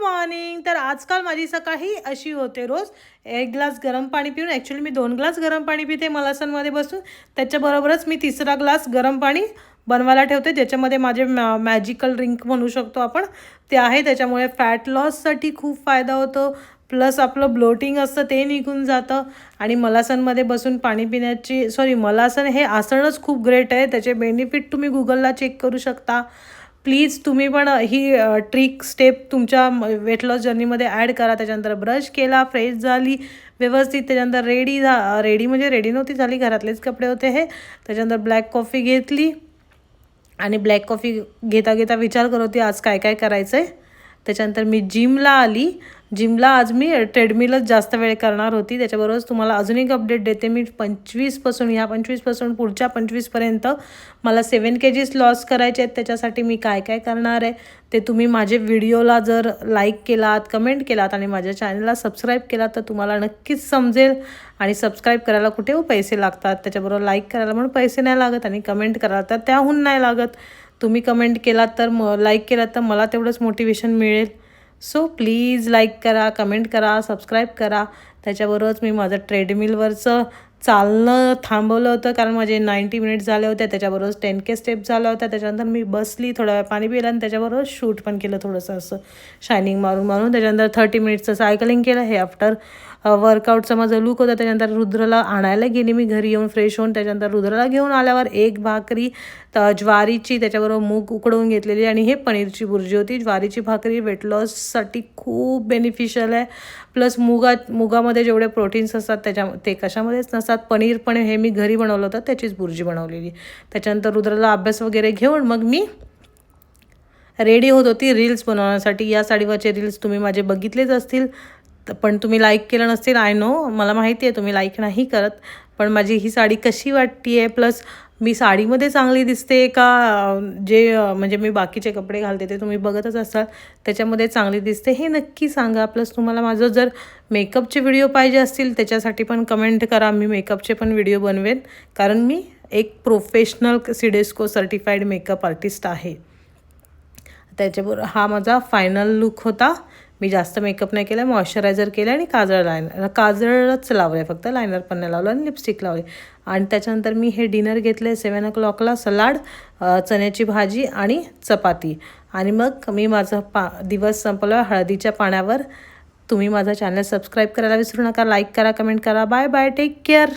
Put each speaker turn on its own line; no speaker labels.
Morning. तर आजकाल माझी सकाळी अशी होते रोज. एक ग्लास गरम पाणी पिऊन, ॲक्च्युली मी 2 ग्लास गरम पाणी पिते मलासनमध्ये बसून. त्याच्याबरोबरच मी तिसरा ग्लास गरम पाणी बनवायला ठेवते, ज्याच्यामध्ये माझे मॅजिकल ड्रिंक म्हणू शकतो आपण ते आहे. त्याच्यामुळे फॅट लॉससाठी खूप फायदा होतो, प्लस आपलं ब्लोटिंग असतं ते निघून जातं. आणि मलासनमध्ये बसून पाणी पिण्याची मलासन हे आसनच खूप ग्रेट आहे. त्याचे बेनिफिट तुम्ही गुगलला चेक करू शकता. प्लीज तुम्ही पण ही ट्रिक स्टेप तुमच्या वेट लॉस जर्नीमध्ये ॲड करा. त्याच्यानंतर ब्रश केला, फ्रेश झाली व्यवस्थित, त्याच्यानंतर रेडी म्हणजे रेडी नव्हती झाली, घरातलेच कपडे होते हे. त्याच्यानंतर ब्लॅक कॉफी घेतली आणि ब्लॅक कॉफी घेता घेता विचार करत होती आज काय काय करायचं आहे. त्याच्यानंतर मी जिमला आली. जिमला आज मी ट्रेडमिलच जास्त वेळ करणार होती. त्याच्याबरोबरच तुम्हाला अजून एक अपडेट देते. मी 25पासून पुढच्या 25पर्यंत मला 7 kgs लॉस करायचे आहेत. त्याच्यासाठी मी काय काय करणार आहे ते तुम्ही माझे व्हिडिओला जर लाईक केलात, कमेंट केलात आणि माझ्या चॅनलला सबस्क्राईब केलात तर तुम्हाला नक्कीच समजेल. आणि सबस्क्राईब करायला कुठे पैसे लागतात, त्याच्याबरोबर लाईक करायला म्हणून पैसे नाही लागत आणि कमेंट करायला तर त्याहून नाही लागत. तुम्ही कमेंट केलात तर लाईक केलात तर मला तेवढंच मोटिवेशन मिळेल. सो प्लीज लाईक करा, कमेंट करा, सबस्क्राईब करा. त्याच्याबरोबरच मी माझं ट्रेडमिलवरचं चालणं थांबवलं होतं कारण माझे 90 मिनिट्स झाले होते. त्याच्याबरोबर 10K स्टेप्स झाल्या होत्या. त्याच्यानंतर मी बसली, थोडा वेळ पाणी पिलं आणि त्याच्याबरोबर शूट पण केलं थोडंसं असं शायनिंग मारून. त्याच्यानंतर 30 मिनिट्सचं सायकलिंग केलं. हे आफ्टर वर्कआउटचा माझा लूक होता. त्याच्यानंतर रुद्रला आणायला गेली मी घरी येऊन फ्रेश होऊन. त्याच्यानंतर रुद्रला घेऊन आल्यावर एक भाकरी ज्वारीची, त्याच्याबरोबर मूग उकडवून घेतलेली आणि हे पनीरची बुर्जी होती. ज्वारीची भाकरी वेट लॉससाठी खूप बेनिफिशियल आहे. प्लस मुगामध्ये जेवढे प्रोटीन्स असतात ते कशामध्येच नसतात. पनीर पण हे मी घरी बनवलं होतं, त्याचीच बुर्जी बनवलेली. त्याच्यानंतर रुद्रला अभ्यास वगैरे घेऊन मग मी रेडी होत होती रील्स बनवण्यासाठी. या साडीवरचे रील्स तुम्ही माझे बघितलेच असतील, पण तुम्ही लाईक केलं नसतील. आय नो, मला माहिती आहे तुम्ही लाईक नाही करत. पण माझी ही साडी कशी वाटते आहे, प्लस मी साडीमध्ये चांगली दिसते का, म्हणजे मी बाकीचे कपडे घालते ते तुम्ही बघतच असाल, त्याच्यामध्ये चांगली दिसते हे नक्की सांगा. प्लस तुम्हाला माझं जर मेकअपचे व्हिडिओ पाहिजे असतील त्याच्यासाठी पण कमेंट करा. मी मेकअपचे पण व्हिडिओ बनवेन कारण मी एक professional CIDESCO certified makeup artist आहे. त्याच्याबरोबर हा माझा फायनल लुक होता. मी जास्त मेकअप नाही केला, मॉइश्चरायझर केलं आणि काजळच लावलं आहे, फक्त लायनर पण नाही लावलं आणि लिपस्टिक लावले. आणि त्याच्यानंतर मी हे डिनर घेतले 7 o'clockला. सलाड, चण्याची भाजी आणि चपाती. आणि मग मी माझा दिवस संपला हळदीच्या पाण्यावर. तुम्ही माझा चॅनल सबस्क्राईब करायला विसरू नका, लाईक करा, कमेंट करा. Bye bye, take care.